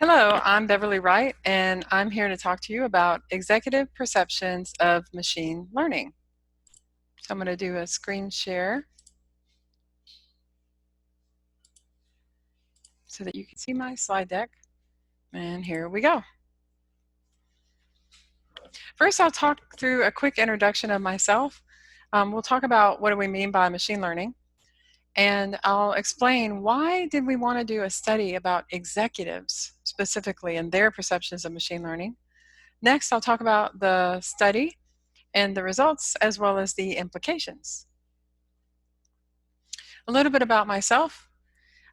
Hello, I'm Beverly Wright, and I'm here to talk to you about executive perceptions of machine learning. So I'm going to do a screen share so that you can see my slide deck. And here we go. First, I'll talk through a quick introduction of myself. We'll talk about what do we mean by machine learning, and I'll explain why did we want to do a study about executives specifically and their perceptions of machine learning. Next, I'll talk about the study and the results as well as the implications. A little bit about myself.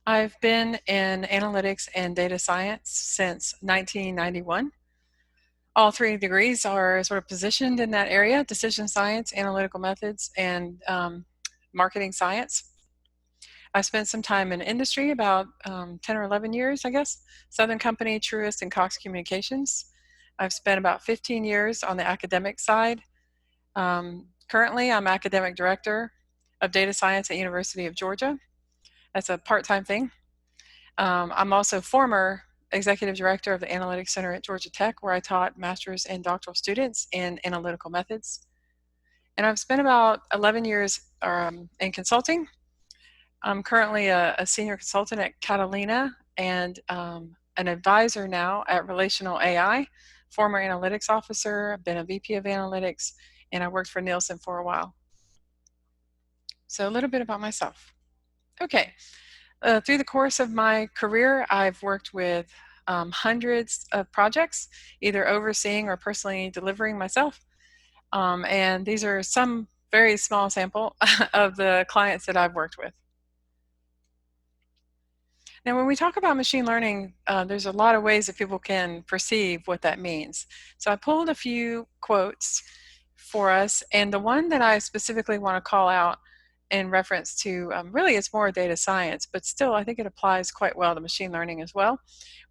I've been in analytics and data science since 1991. All three degrees are sort of positioned in that area: decision science, analytical methods, and marketing science. I spent some time in industry, about 10 or 11 years, I guess. Southern Company, Truist, and Cox Communications. I've spent about 15 years on the academic side. Currently, I'm academic director of data science at University of Georgia. That's a part-time thing. I'm also former executive director of the Analytics Center at Georgia Tech, where I taught master's and doctoral students in analytical methods. And I've spent about 11 years in consulting. I'm currently a senior consultant at Catalina and an advisor now at Relational AI, former analytics officer. I've been a VP of analytics, and I worked for Nielsen for a while. So a little bit about myself. Okay. Through the course of my career, I've worked with hundreds of projects, either overseeing or personally delivering myself. And these are some very small sample of the clients that I've worked with. Now, when we talk about machine learning, there's a lot of ways that people can perceive what that means. So I pulled a few quotes for us, and the one that I specifically want to call out in reference to, really it's more data science, but still I think it applies quite well to machine learning as well,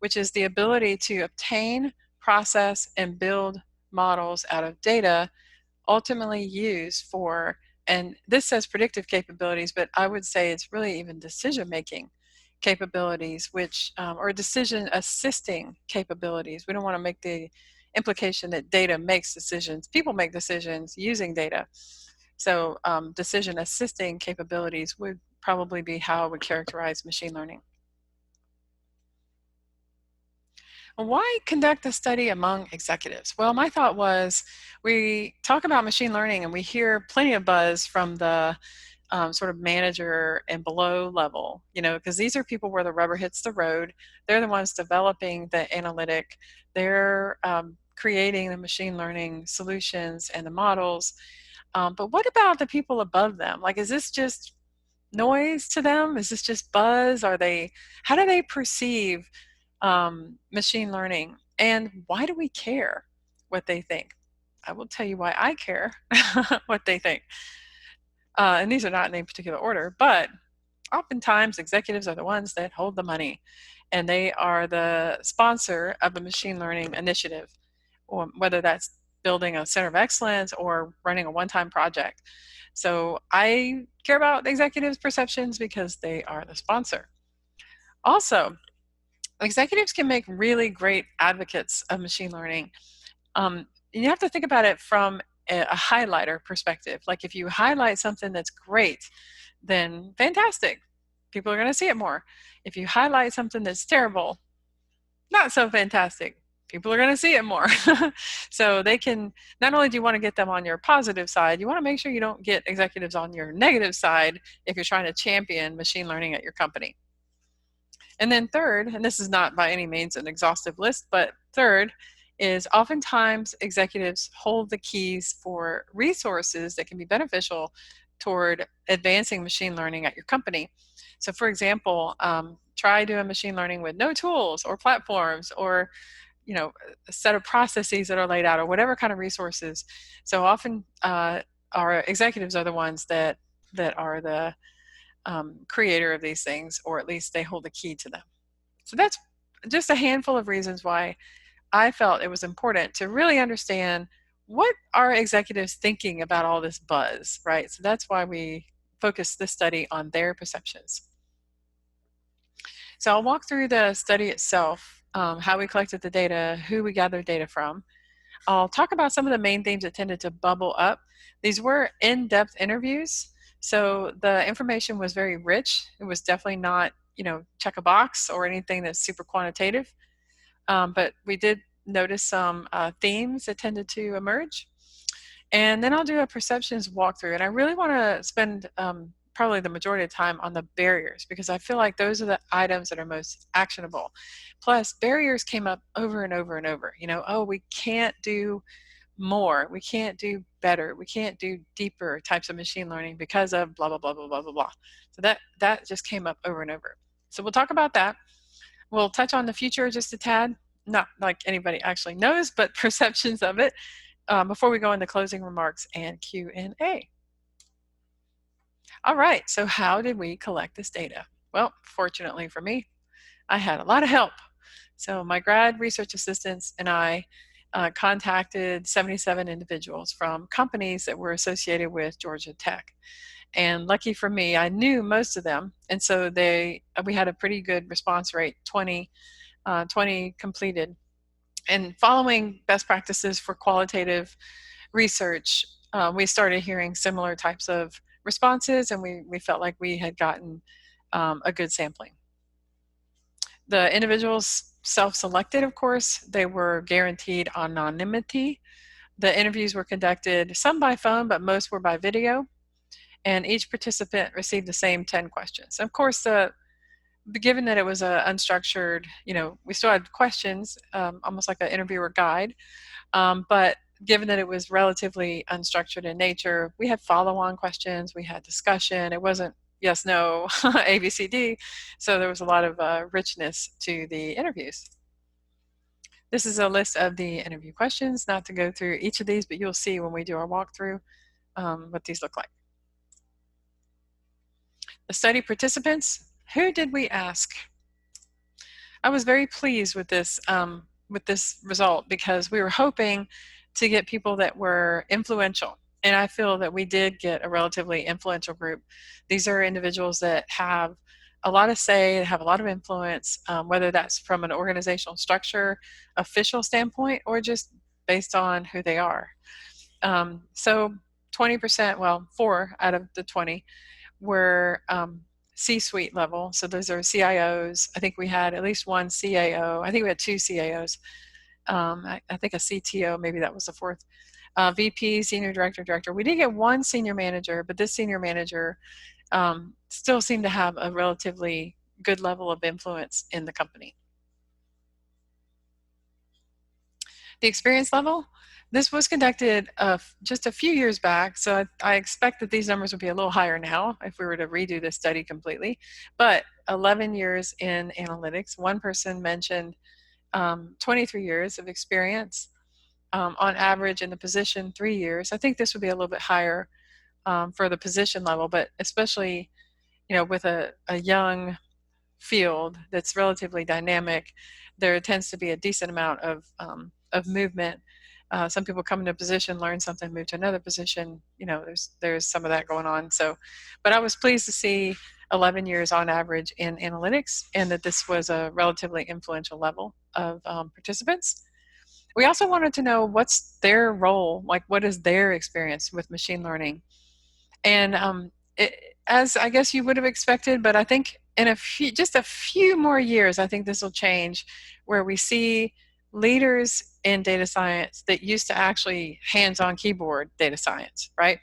which is the ability to obtain, process, and build models out of data, ultimately used for, and this says predictive capabilities, but I would say it's really even decision-making capabilities, which, or decision assisting capabilities. We don't want to make the implication that data makes decisions. People make decisions using data. So decision assisting capabilities would probably be how I would characterize machine learning. Why conduct a study among executives? Well, my thought was we talk about machine learning and we hear plenty of buzz from the sort of manager and below level, because these are people where the rubber hits the road. They're the ones developing the analytic. They're creating the machine learning solutions and the models. But what about the people above them? Like, is this just noise to them? Is this just buzz? How do they perceive machine learning? And why do we care what they think? I will tell you why I care what they think. And these are not in any particular order, but oftentimes executives are the ones that hold the money, and they are the sponsor of a machine learning initiative, or whether that's building a center of excellence or running a one-time project. So I care about executives' perceptions because they are the sponsor. Also, executives can make really great advocates of machine learning. You have to think about it from a highlighter perspective. Like, if you highlight something that's great, then fantastic, people are going to see it more. If you highlight something that's terrible, not so fantastic, people are going to see it more. So they can, not only do you want to get them on your positive side, you want to make sure you don't get executives on your negative side if you're trying to champion machine learning at your company. And then third, and this is not by any means an exhaustive list, but third is oftentimes executives hold the keys for resources that can be beneficial toward advancing machine learning at your company. So for example, try doing machine learning with no tools or platforms, or a set of processes that are laid out, or whatever kind of resources. So often our executives are the ones that are the creator of these things, or at least they hold the key to them. So that's just a handful of reasons why I felt it was important to really understand what are executives thinking about all this buzz, right? So that's why we focus this study on their perceptions. So I'll walk through the study itself. how we collected the data, who we gathered data from. I'll talk about some of the main themes that tended to bubble up. These were in-depth interviews, so the information was very rich. It was definitely not, check a box or anything that's super quantitative, but we did notice some themes that tended to emerge. And then I'll do a perceptions walkthrough, and I really want to spend probably the majority of the time on the barriers, because I feel like those are the items that are most actionable. Plus, barriers came up over and over and over. Oh, we can't do more, we can't do better, we can't do deeper types of machine learning because of blah blah blah blah blah blah blah. So that just came up over and over. So we'll talk about that. We'll touch on the future just a tad, not like anybody actually knows, but perceptions of it, before we go into closing remarks and Q&A. All right, so how did we collect this data? Well, fortunately for me, I had a lot of help. So my grad research assistants and I contacted 77 individuals from companies that were associated with Georgia Tech. And lucky for me, I knew most of them. And so we had a pretty good response rate, 20 completed. And following best practices for qualitative research, we started hearing similar types of responses, and we felt like we had gotten a good sampling. The individuals self-selected, of course. They were guaranteed anonymity. The interviews were conducted, some by phone, but most were by video. And each participant received the same 10 questions. Of course, given that it was unstructured, we still had questions, almost like an interviewer guide. But given that it was relatively unstructured in nature, we had follow-on questions, we had discussion. It wasn't yes, no, A, B, C, D. So there was a lot of richness to the interviews. This is a list of the interview questions, not to go through each of these, but you'll see when we do our walkthrough what these look like. The study participants, who did we ask? I was very pleased with this result, because we were hoping to get people that were influential. And I feel that we did get a relatively influential group. These are individuals that have a lot of say, have a lot of influence, whether that's from an organizational structure, official standpoint, or just based on who they are. So 20%, well, 4 out of the 20 were C-suite level. So those are CIOs. I think we had at least one CAO. I think we had 2 CAOs. I think a CTO, maybe that was the 4th. VP, senior director. We did get one senior manager, but this senior manager still seemed to have a relatively good level of influence in the company. The experience level, this was conducted just a few years back, so I expect that these numbers would be a little higher now if we were to redo this study completely. But 11 years in analytics, one person mentioned 23 years of experience, on average in the position 3 years. I think this would be a little bit higher for the position level, but especially with a young field that's relatively dynamic, there tends to be a decent amount of movement. Some people come into a position, learn something, move to another position. There's some of that going on. So, but I was pleased to see 11 years on average in analytics, and that this was a relatively influential level of participants. We also wanted to know what's their role, like what is their experience with machine learning. And as I guess you would have expected, but I think in just a few more years, I think this will change, where we see leaders in data science that used to actually hands-on keyboard data science, right?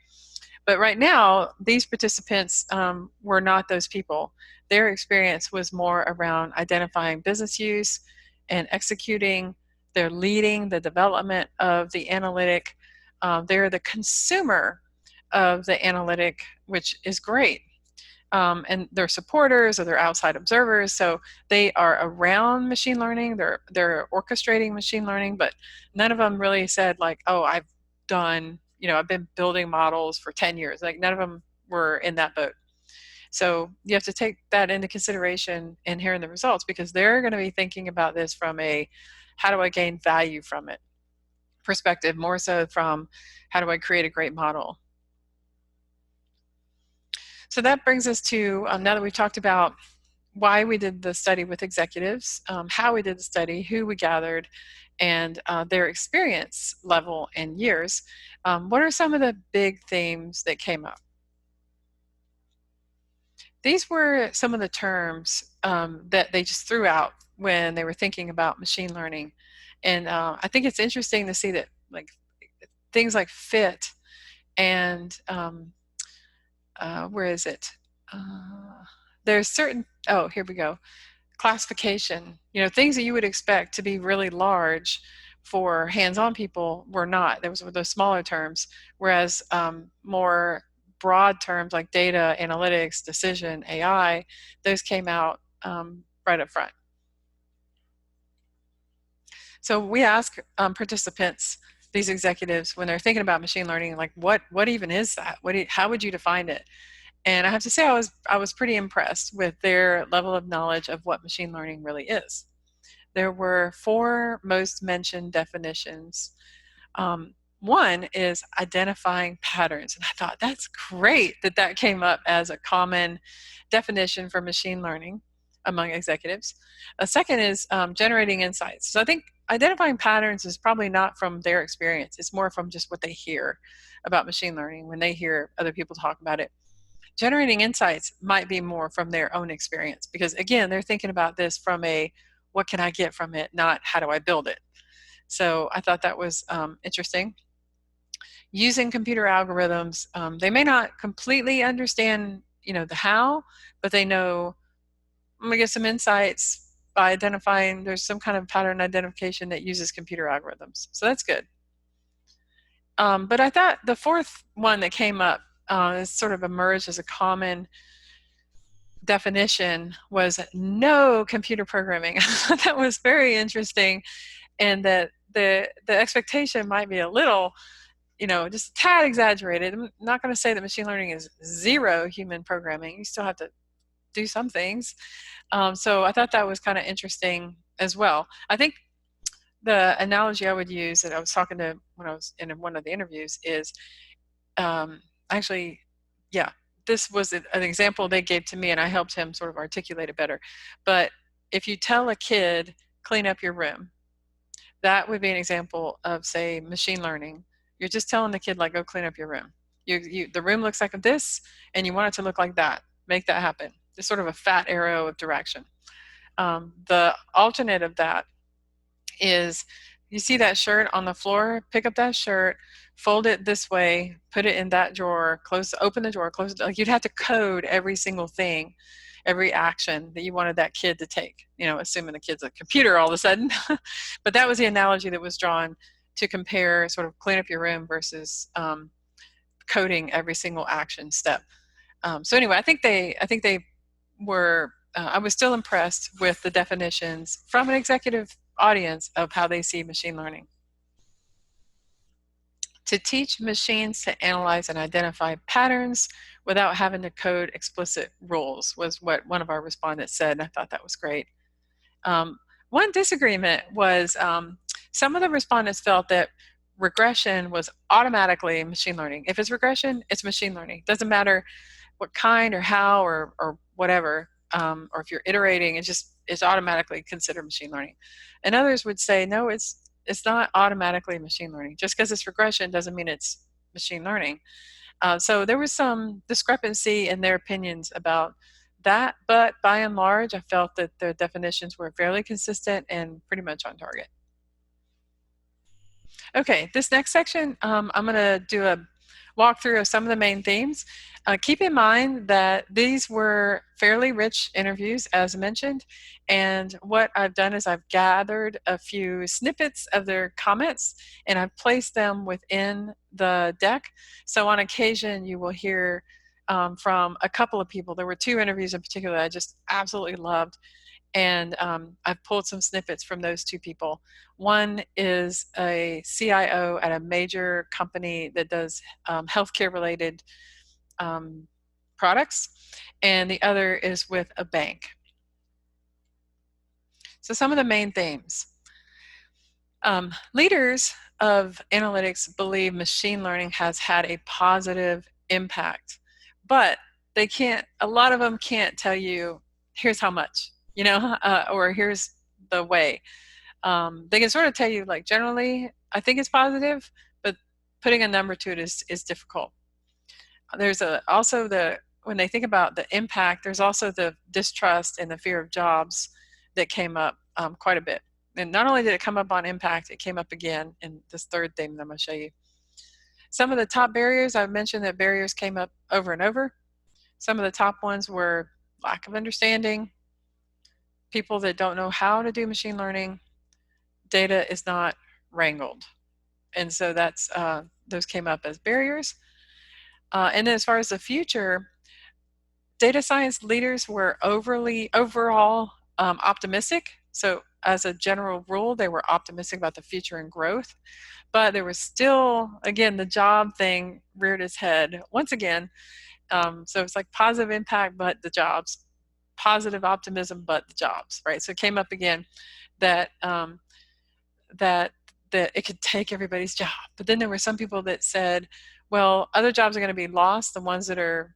But right now, these participants were not those people. Their experience was more around identifying business use and executing. They're leading the development of the analytic. They're the consumer of the analytic, which is great. And they're supporters or they're outside observers, so they are around machine learning. They're orchestrating machine learning, but none of them really said like, oh, I've been building models for 10 years. Like, none of them were in that boat. So you have to take that into consideration in hearing the results, because they're going to be thinking about this from a how do I gain value from it perspective, more so from how do I create a great model. So that brings us to, now that we've talked about why we did the study with executives, how we did the study, who we gathered, and their experience level in years. What are some of the big themes that came up? These were some of the terms that they just threw out when they were thinking about machine learning. And I think it's interesting to see that like things like fit and where is it? There's certain, oh, here we go. Classification, things that you would expect to be really large for hands-on people were not. There was those smaller terms, whereas more broad terms like data, analytics, decision, AI, those came out right up front. So we ask participants, these executives, when they're thinking about machine learning, like what even is that? How would you define it? And I have to say I was pretty impressed with their level of knowledge of what machine learning really is. There were 4 most mentioned definitions. One is identifying patterns. And I thought that's great that that came up as a common definition for machine learning among executives. A second is generating insights. So I think identifying patterns is probably not from their experience. It's more from just what they hear about machine learning when they hear other people talk about it. Generating insights might be more from their own experience because, again, they're thinking about this from a what can I get from it, not how do I build it. So I thought that was interesting. Using computer algorithms, they may not completely understand, the how, but they know I'm going to get some insights by identifying there's some kind of pattern identification that uses computer algorithms. So that's good. But I thought the fourth one that came up is sort of emerged as a common definition was no computer programming. That was very interesting, and that the expectation might be a little, just a tad exaggerated. I'm not going to say that machine learning is zero human programming. You still have to do some things. So I thought that was kind of interesting as well. I think the analogy I would use that I was talking to when I was in one of the interviews is actually, yeah, this was an example they gave to me and I helped him sort of articulate it better. But if you tell a kid, clean up your room, that would be an example of, say, machine learning. You're just telling the kid, like, go clean up your room. The room looks like this and you want it to look like that. Make that happen. It's sort of a fat arrow of direction. The alternate of that is you see that shirt on the floor, pick up that shirt, fold it this way, put it in that drawer, open the drawer, close it. Like you'd have to code every single thing, every action that you wanted that kid to take, assuming the kid's a computer all of a sudden. But that was the analogy that was drawn to compare sort of clean up your room versus coding every single action step. So anyway, I think they were, I was still impressed with the definitions from an executive audience of how they see machine learning. To teach machines to analyze and identify patterns without having to code explicit rules was what one of our respondents said, and I thought that was great. One disagreement was some of the respondents felt that regression was automatically machine learning. If it's regression, it's machine learning. It doesn't matter what kind or how or whatever, or if you're iterating, it's automatically considered machine learning. And others would say, no, it's not automatically machine learning. Just because it's regression doesn't mean it's machine learning. So there was some discrepancy in their opinions about that, but by and large, I felt that their definitions were fairly consistent and pretty much on target. Okay, this next section, I'm going to do a walkthrough of some of the main themes. Keep in mind that these were fairly rich interviews, as mentioned, and what I've done is I've gathered a few snippets of their comments and I've placed them within the deck. So on occasion, you will hear from a couple of people. There were 2 interviews in particular that I just absolutely loved. And I've pulled some snippets from those 2 people. One is a CIO at a major company that does healthcare related products, and the other is with a bank. So some of the main themes. Leaders of analytics believe machine learning has had a positive impact, but a lot of them can't tell you here's how much, or here's the way. They can sort of tell you, like, generally, I think it's positive, but putting a number to it is difficult. There's also when they think about the impact, there's also the distrust and the fear of jobs that came up quite a bit. And not only did it come up on impact, it came up again in this third thing that I'm going to show you. Some of the top barriers, I've mentioned that barriers came up over and over. Some of the top ones were lack of understanding, people that don't know how to do machine learning, data is not wrangled. And so that's those came up as barriers. And then as far as the future, data science leaders were overall optimistic. So as a general rule, they were optimistic about the future and growth. But there was still, again, the job thing reared its head once again. So it's like positive impact, but the jobs, positive optimism, but the jobs, right? So it came up again that that it could take everybody's job. But then there were some people that said, well, other jobs are going to be lost, the ones that are,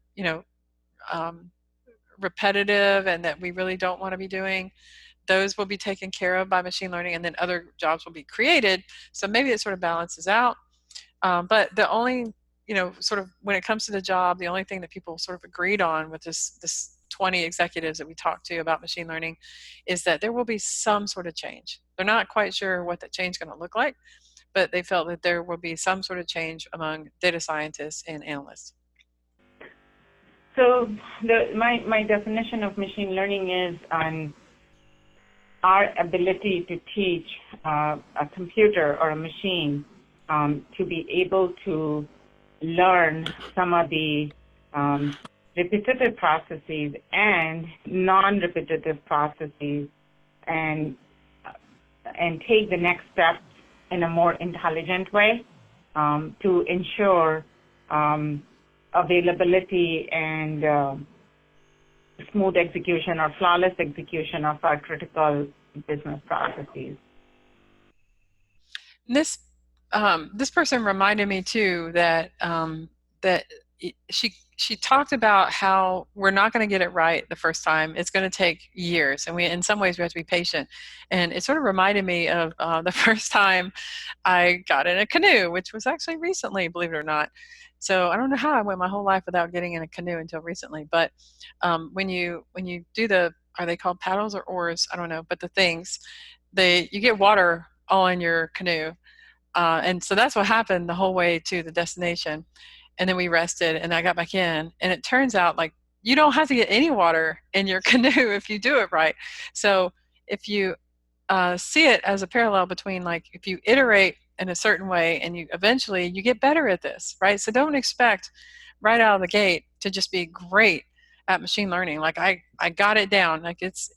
repetitive and that we really don't want to be doing. Those will be taken care of by machine learning, and then other jobs will be created. So maybe it sort of balances out. But the only, sort of when it comes to the job, the only thing that people sort of agreed on with this 20 executives that we talked to about machine learning is that there will be some sort of change. They're not quite sure what that change is going to look like, but they felt that there will be some sort of change among data scientists and analysts. So my definition of machine learning is our ability to teach a computer or a machine to be able to learn some of the repetitive processes and non-repetitive processes and take the next step in a more intelligent way to ensure availability and smooth execution or flawless execution of our critical business processes. This person reminded me too that that she talked about how we're not going to get it right the first time. It's going to take years, and in some ways we have to be patient. And it sort of reminded me of the first time I got in a canoe, which was actually recently, believe it or not. So I don't know how I went my whole life without getting in a canoe until recently. But when you do are they called paddles or oars? I don't know. But the things, you get water all in your canoe. And so that's what happened the whole way to the destination. And then we rested and I got back in. And it turns out, like, you don't have to get any water in your canoe if you do it right. So if you see it as a parallel between, like, if you iterate in a certain way and you eventually you get better at this, right? So don't expect right out of the gate to just be great at machine learning. Like I got it down. Like, it's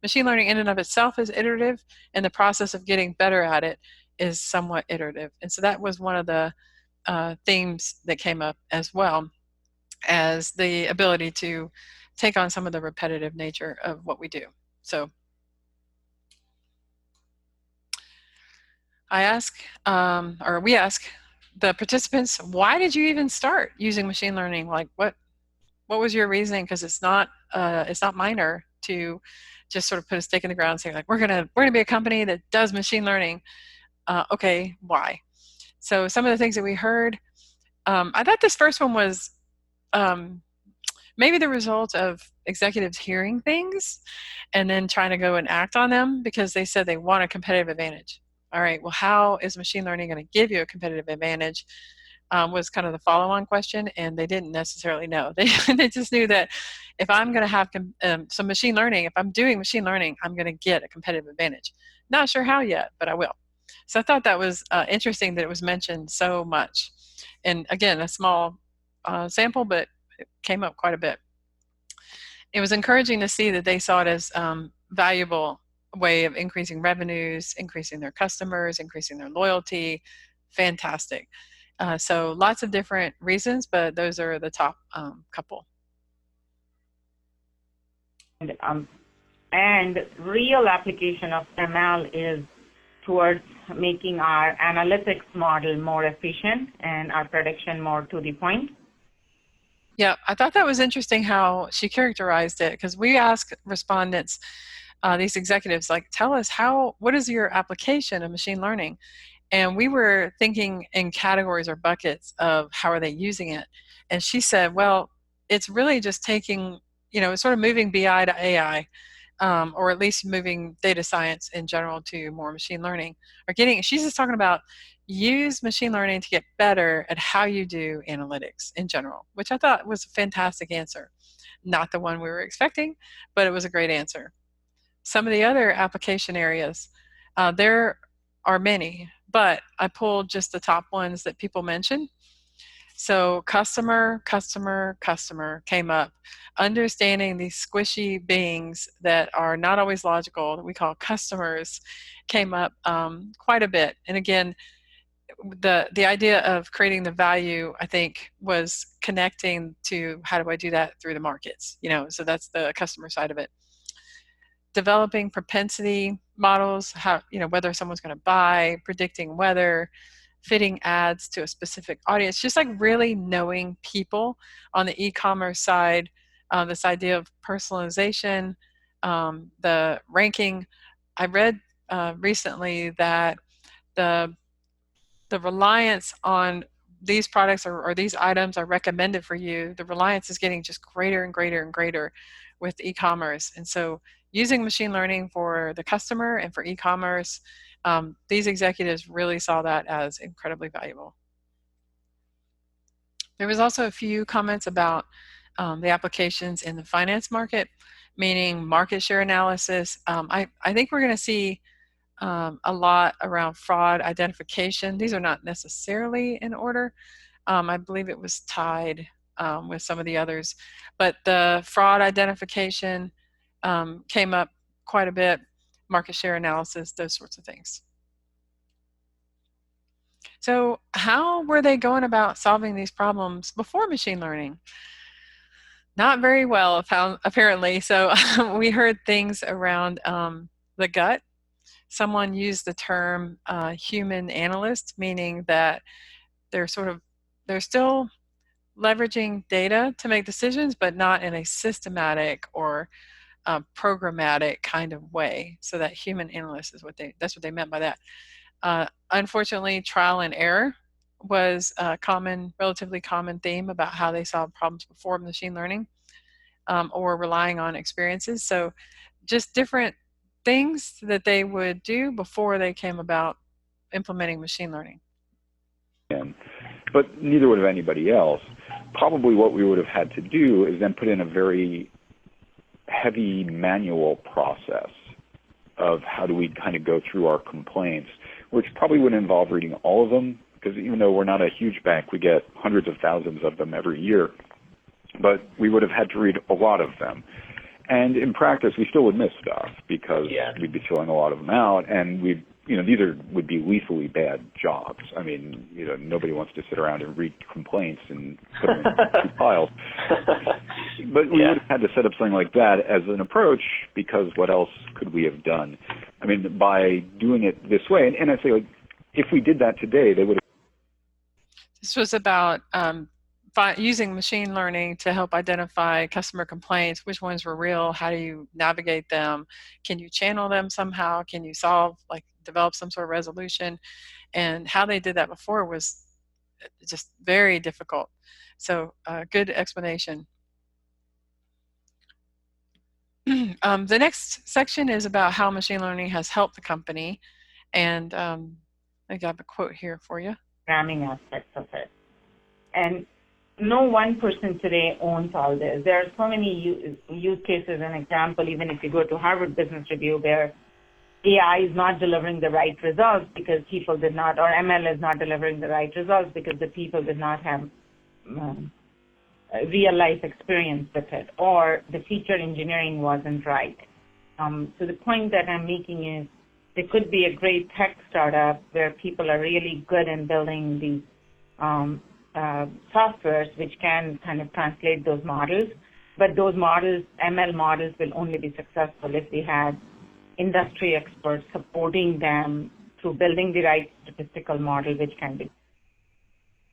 machine learning in and of itself is iterative, and the process of getting better at it is somewhat iterative. And so that was one of the themes that came up, as well as the ability to take on some of the repetitive nature of what we do. So we ask the participants, why did you even start using machine learning? Like, what was your reasoning? Because it's not minor to just sort of put a stake in the ground and say, like, we're gonna be a company that does machine learning. Okay, why? So some of the things that we heard, I thought this first one was maybe the result of executives hearing things and then trying to go and act on them because they said they want a competitive advantage. All right, well, how is machine learning going to give you a competitive advantage? Was kind of the follow-on question, and they didn't necessarily know. They just knew that if I'm going to have some machine learning, if I'm doing machine learning, I'm going to get a competitive advantage. Not sure how yet, but I will. So I thought that was interesting that it was mentioned so much. And again, a small sample, but it came up quite a bit. It was encouraging to see that they saw it as valuable way of increasing revenues, increasing their customers, increasing their loyalty. Fantastic. So lots of different reasons, but those are the top couple. And real application of ML is towards making our analytics model more efficient and our prediction more to the point. Yeah, I thought that was interesting how she characterized it, because we asked respondents, these executives, like, tell us what is your application of machine learning? And we were thinking in categories or buckets of how are they using it. And she said, well, it's really just taking, it's sort of moving BI to AI, or at least moving data science in general to more machine learning. She's just talking about use machine learning to get better at how you do analytics in general, which I thought was a fantastic answer. Not the one we were expecting, but it was a great answer. Some of the other application areas, there are many, but I pulled just the top ones that people mentioned. So customer, customer, customer came up. Understanding these squishy beings that are not always logical, that we call customers, came up quite a bit. And again, the idea of creating the value, I think, was connecting to how do I do that through the markets, so that's the customer side of it. Developing propensity models, how, whether someone's going to buy, predicting weather, fitting ads to a specific audience, just like really knowing people on the e-commerce side, this idea of personalization, the ranking. I read recently that the the reliance on these products or these items are recommended for you, the reliance is getting just greater and greater and greater with e-commerce. And so using machine learning for the customer and for e-commerce, these executives really saw that as incredibly valuable. There was also a few comments about the applications in the finance market, meaning market share analysis. I think we're going to see a lot around fraud identification. These are not necessarily in order. I believe it was tied with some of the others, but the fraud identification came up quite a bit, market share analysis, those sorts of things. So how were they going about solving these problems before machine learning? Not very well, apparently. So we heard things around the gut. Someone used the term human analyst, meaning that they're still leveraging data to make decisions, but not in a systematic or programmatic kind of way. So that human analyst is that's what they meant by that. Unfortunately, trial and error was a relatively common theme about how they solved problems before machine learning, or relying on experiences. So just different things that they would do before they came about implementing machine learning. But neither would have anybody else. Probably what we would have had to do is then put in a very heavy manual process of how do we kind of go through our complaints, which probably would involve reading all of them, because even though we're not a huge bank, we get hundreds of thousands of them every year. But we would have had to read a lot of them. And in practice, we still would miss stuff because we'd be filling a lot of them out, and these would be lethally bad jobs. I mean, nobody wants to sit around and read complaints and put them in two piles. But we would have had to set up something like that as an approach, because what else could we have done? I mean, by doing it this way, and I say, like, if we did that today, they would have. This was about using machine learning to help identify customer complaints, which ones were real, how do you navigate them, can you channel them somehow, can you develop some sort of resolution, and how they did that before was just very difficult. So good explanation. The next section is about how machine learning has helped the company, and I got a quote here for you. Programming aspects of it. And no one person today owns all this. There are so many use cases and examples, even if you go to Harvard Business Review, where AI is not delivering the right results because people did not, or ML is not delivering the right results because the people did not have real life experience with it, or the feature engineering wasn't right. So the point that I'm making is there could be a great tech startup where people are really good in building these softwares which can kind of translate those models, but those models, ML models, will only be successful if they had industry experts supporting them through building the right statistical model which can be.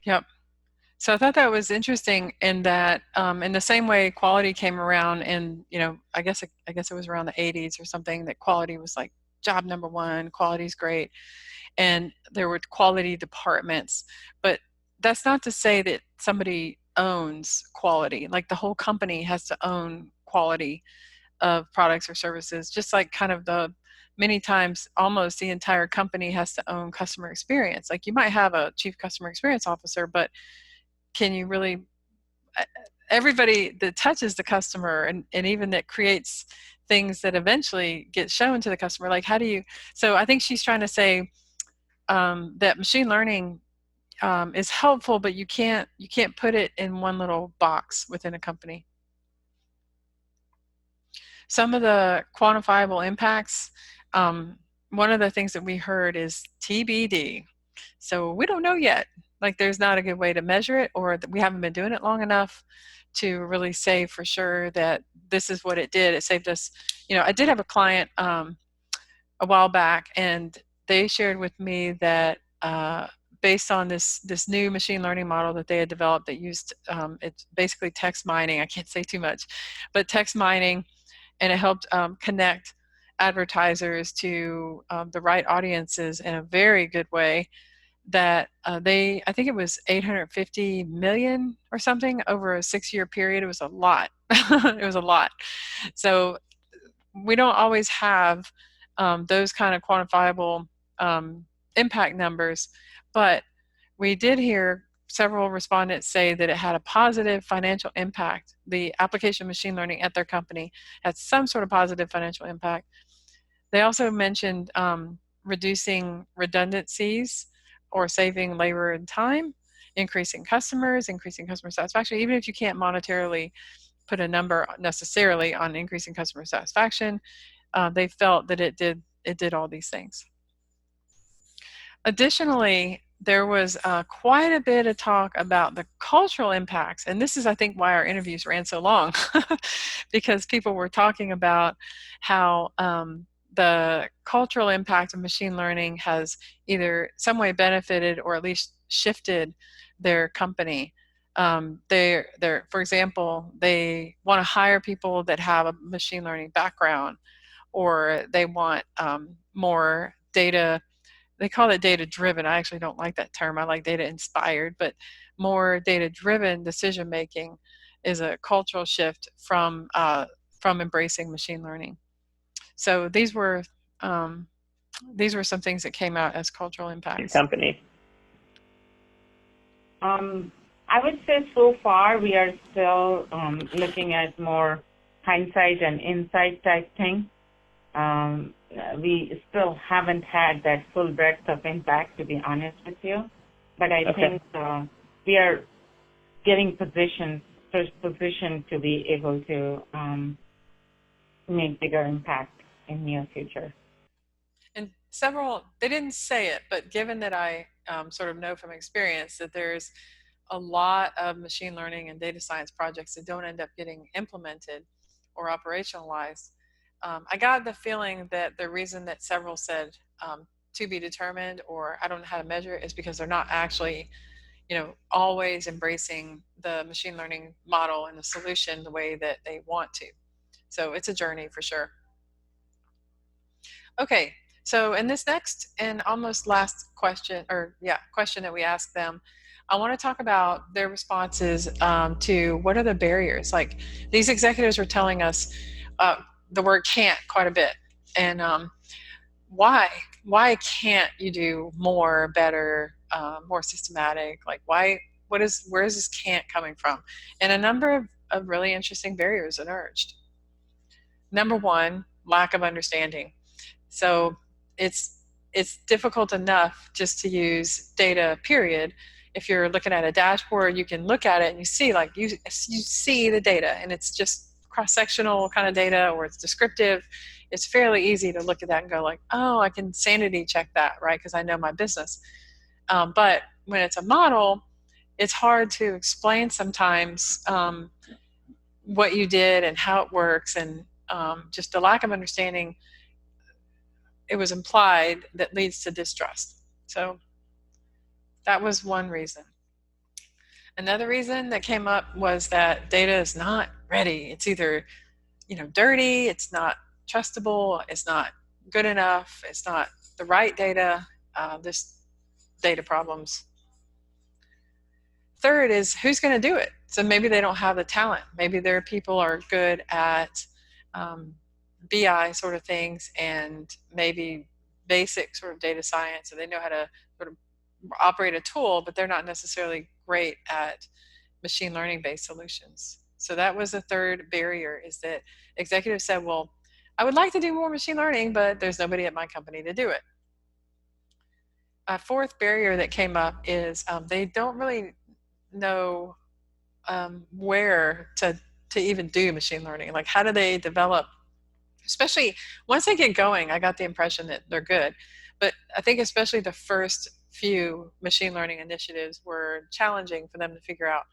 Yep. So I thought that was interesting in that, in the same way quality came around, and I guess it was around the 80s or something, that quality was like job number one. Quality's great, and there were quality departments, but that's not to say that somebody owns quality. Like the whole company has to own quality of products or services, just like kind of the many times almost the entire company has to own customer experience. Like you might have a chief customer experience officer, but can you really, everybody that touches the customer, and even that creates things that eventually get shown to the customer, like how do you, so I think she's trying to say that machine learning is helpful, but you can't put it in one little box within a company. Some of the quantifiable impacts, one of the things that we heard is TBD. So we don't know yet. Like there's not a good way to measure it, or that we haven't been doing it long enough to really say for sure that this is what it did. It saved us. I did have a client a while back, and they shared with me that based on this new machine learning model that they had developed that used, it's basically text mining. I can't say too much, but text mining, and it helped connect advertisers to the right audiences in a very good way, that I think it was 850 million or something over a 6-year period. It was a lot. It was a lot. So we don't always have those kind of quantifiable impact numbers, but we did hear several respondents say that it had a positive financial impact. The application of machine learning at their company had some sort of positive financial impact. They also mentioned reducing redundancies or saving labor and time, increasing customer satisfaction. Even if you can't monetarily put a number necessarily on increasing customer satisfaction, they felt that it did all these things. Additionally, there was quite a bit of talk about the cultural impacts, and this is, I think, why our interviews ran so long, because people were talking about how the cultural impact of machine learning has either some way benefited or at least shifted their company. For example, they want to hire people that have a machine learning background, or they want more data. They call it data driven. I actually don't like that term. I like data inspired, but more data driven decision making is a cultural shift from embracing machine learning. So these were some things that came out as cultural impacts. Company. I would say so far we are still looking at more hindsight and insight type thing. We still haven't had that full breadth of impact, to be honest with you. But I think we are getting positioned to be able to make bigger impact in near future. And they didn't say it, but given that I sort of know from experience that there's a lot of machine learning and data science projects that don't end up getting implemented or operationalized, I got the feeling that the reason that several said to be determined, or I don't know how to measure it, is because they're not actually, always embracing the machine learning model and the solution the way that they want to. So it's a journey for sure. Okay, so in this next and almost last question that we asked them, I want to talk about their responses to what are the barriers. Like these executives were telling us the word can't quite a bit, and why can't you do more, better, more systematic? Like where is this can't coming from? And a number of really interesting barriers emerged. Number one, lack of understanding. So it's difficult enough just to use data, period. If you're looking at a dashboard, you can look at it and you see, like, you see the data, and it's just cross-sectional kind of data, or it's descriptive. It's fairly easy to look at that and go like, oh, I can sanity check that, right? Because I know my business. But when it's a model, it's hard to explain sometimes what you did and how it works, and just the lack of understanding, it was implied, that leads to distrust. So that was one reason. Another reason that came up was that data is not ready. It's either, dirty, it's not trustable, it's not good enough, it's not the right data. There's data problems. Third is who's going to do it. So maybe they don't have the talent. Maybe their people are good at BI sort of things and maybe basic sort of data science, and they know how to sort of operate a tool, but they're not necessarily great at machine learning based solutions. So that was the third barrier, is that executives said, well, I would like to do more machine learning, but there's nobody at my company to do it. A fourth barrier that came up is they don't really know where to even do machine learning. Like, how do they develop, especially once they get going? I got the impression that they're good, but I think especially the first few machine learning initiatives were challenging for them to figure out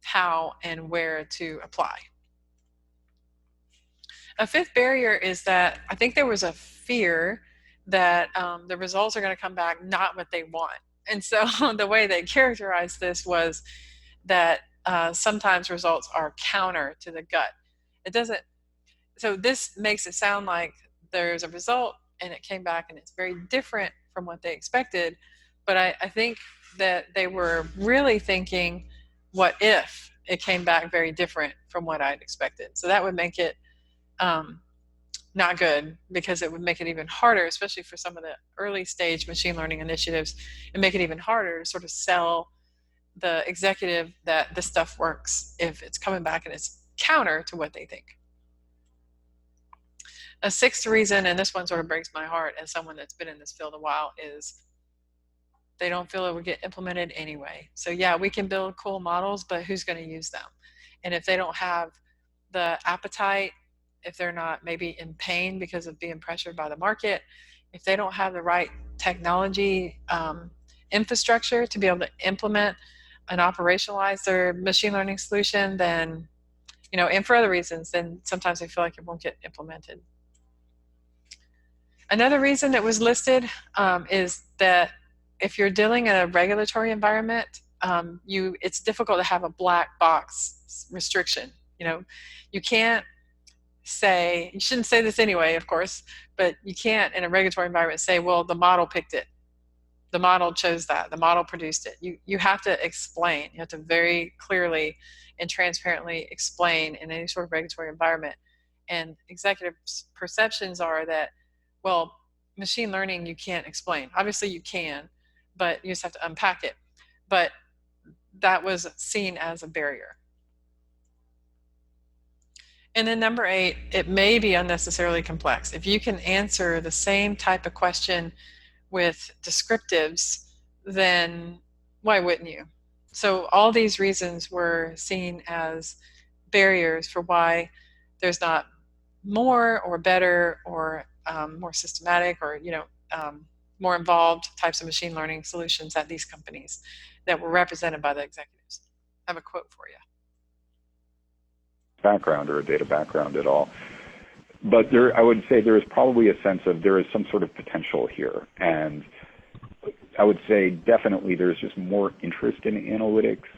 how and where to apply. A fifth barrier is that I think there was a fear that the results are going to come back not what they want. And so the way they characterized this was that sometimes results are counter to the gut. It doesn't, so this makes it sound like there's a result and it came back and it's very different from what they expected. But I think that they were really thinking, what if it came back very different from what I'd expected? So that would make it not good, because it would make it even harder, especially for some of the early stage machine learning initiatives, and make it even harder to sort of sell the executive that this stuff works if it's coming back and it's counter to what they think. A sixth reason, and this one sort of breaks my heart as someone that's been in this field a while, is they don't feel it would get implemented anyway. So yeah, we can build cool models, but who's going to use them? And if they don't have the appetite, if they're not maybe in pain because of being pressured by the market, if they don't have the right technology infrastructure to be able to implement and operationalize their machine learning solution, then, and for other reasons, then sometimes they feel like it won't get implemented. Another reason that was listed is that if you're dealing in a regulatory environment, it's difficult to have a black box restriction. You can't say, you shouldn't say this anyway, of course, but you can't in a regulatory environment say, well, the model picked it. The model chose that. The model produced it. You have to explain. You have to very clearly and transparently explain in any sort of regulatory environment. And executive perceptions are that, well, machine learning you can't explain. Obviously you can, but you just have to unpack it. But that was seen as a barrier. And then number 8, it may be unnecessarily complex. If you can answer the same type of question with descriptives, then why wouldn't you? So all these reasons were seen as barriers for why there's not more or better or more systematic or more involved types of machine learning solutions at these companies that were represented by the executives. I have a quote for you. Background or a data background at all. But I would say there is probably a sense of there is some sort of potential here. And I would say definitely there's just more interest in analytics,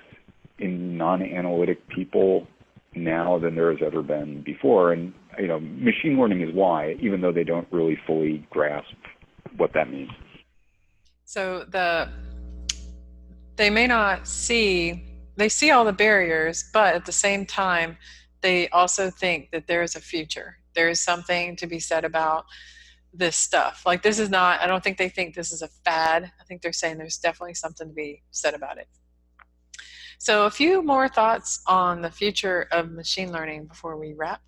in non-analytic people now than there has ever been before. And, machine learning is why, even though they don't really fully grasp what that means. So they may not see, they see all the barriers, but at the same time, they also think that there is a future. There is something to be said about this stuff. Like, this is not, I don't think they think this is a fad. I think they're saying there's definitely something to be said about it. So a few more thoughts on the future of machine learning before we wrap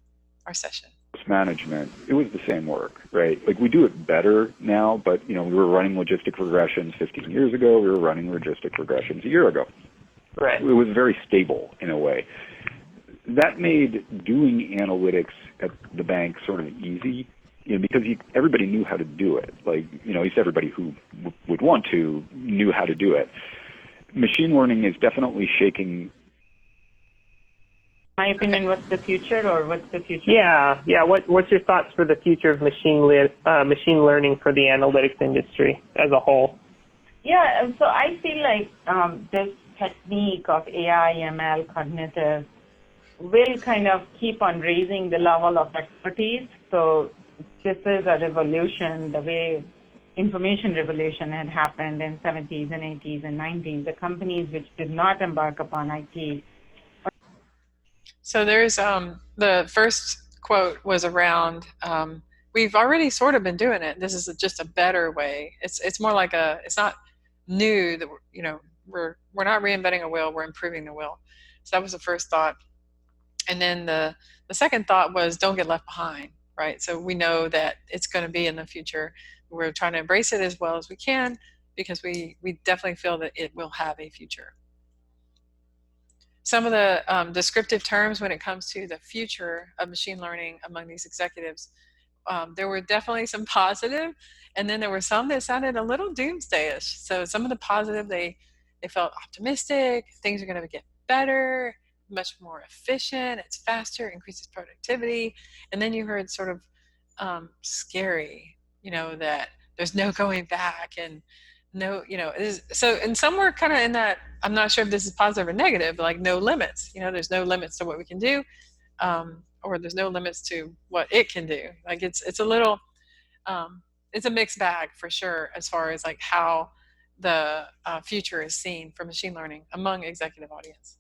our session. Management, it was the same work, right? Like, we do it better now, but, we were running logistic regressions 15 years ago. We were running logistic regressions a year ago. Right. It was very stable in a way. That made doing analytics at the bank sort of easy, because everybody knew how to do it. Like, at least everybody who would want to knew how to do it. Machine learning is definitely shaking. My opinion, what's the future, or what's the future? Yeah. What's your thoughts for the future of machine learning for the analytics industry as a whole? Yeah, so I feel like there's technique of AI, ML, cognitive will kind of keep on raising the level of expertise. So this is a revolution, the way information revolution had happened in 70s and 80s and 90s. The companies which did not embark upon IT. So there's the first quote was around we've already sort of been doing it. This is just a better way. It's more like it's not new that we're not reinventing a wheel, we're improving the wheel. So that was the first thought. And then the second thought was don't get left behind, right? So we know that it's going to be in the future. We're trying to embrace it as well as we can because we definitely feel that it will have a future. Some of the descriptive terms when it comes to the future of machine learning among these executives, there were definitely some positive, and then there were some that sounded a little doomsday-ish. So some of the positive, they felt optimistic, things are going to get better, much more efficient, it's faster, increases productivity. And then you heard sort of scary, that there's no going back and no, so, and some were kind of in that, I'm not sure if this is positive or negative, but like no limits, there's no limits to what we can do, or there's no limits to what it can do. Like it's a little, it's a mixed bag for sure as far as like how the future is seen for machine learning among executive audience.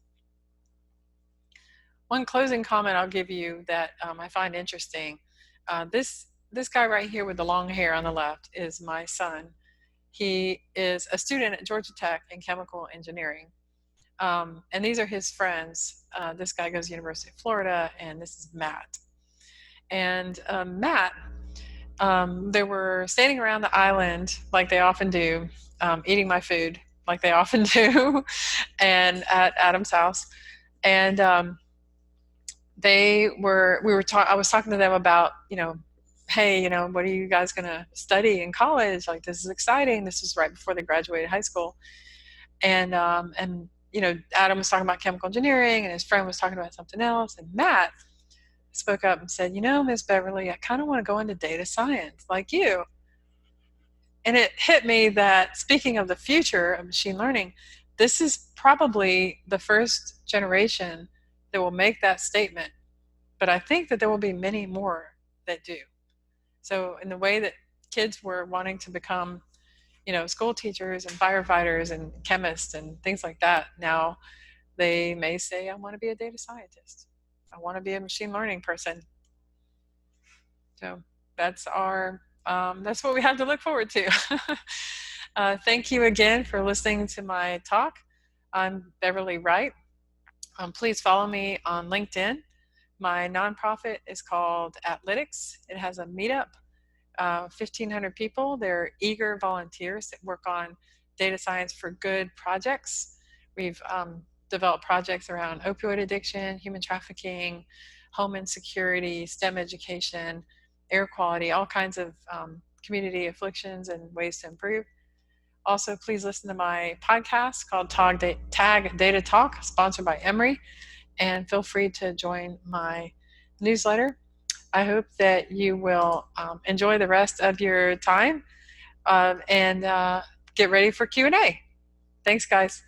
One closing comment I'll give you that I find interesting, this guy right here with the long hair on the left is my son. He is a student at Georgia Tech in chemical engineering. And these are his friends. This guy goes to the University of Florida, and this is Matt. And Matt, they were standing around the island like they often do, eating my food like they often do, and at Adam's house. And I was talking to them about, hey, what are you guys going to study in college? Like, this is exciting. This is right before they graduated high school. And Adam was talking about chemical engineering and his friend was talking about something else. And Matt spoke up and said, Ms. Beverly, I kind of want to go into data science like you. And it hit me that speaking of the future of machine learning, this is probably the first generation that will make that statement. But I think that there will be many more that do. So in the way that kids were wanting to become, school teachers and firefighters and chemists and things like that, now they may say, I want to be a data scientist. I want to be a machine learning person. So that's that's what we have to look forward to. Thank you again for listening to my talk. I'm Beverly Wright. Please follow me on LinkedIn. My nonprofit is called Athletics. It has a meetup, 1,500 people. They're eager volunteers that work on data science for good projects. We've developed projects around opioid addiction, human trafficking, home insecurity, STEM education, air quality, all kinds of community afflictions and ways to improve. Also, please listen to my podcast called Tag Data Talk, sponsored by Emory, and feel free to join my newsletter. I hope that you will enjoy the rest of your time and get ready for Q&A. Thanks, guys.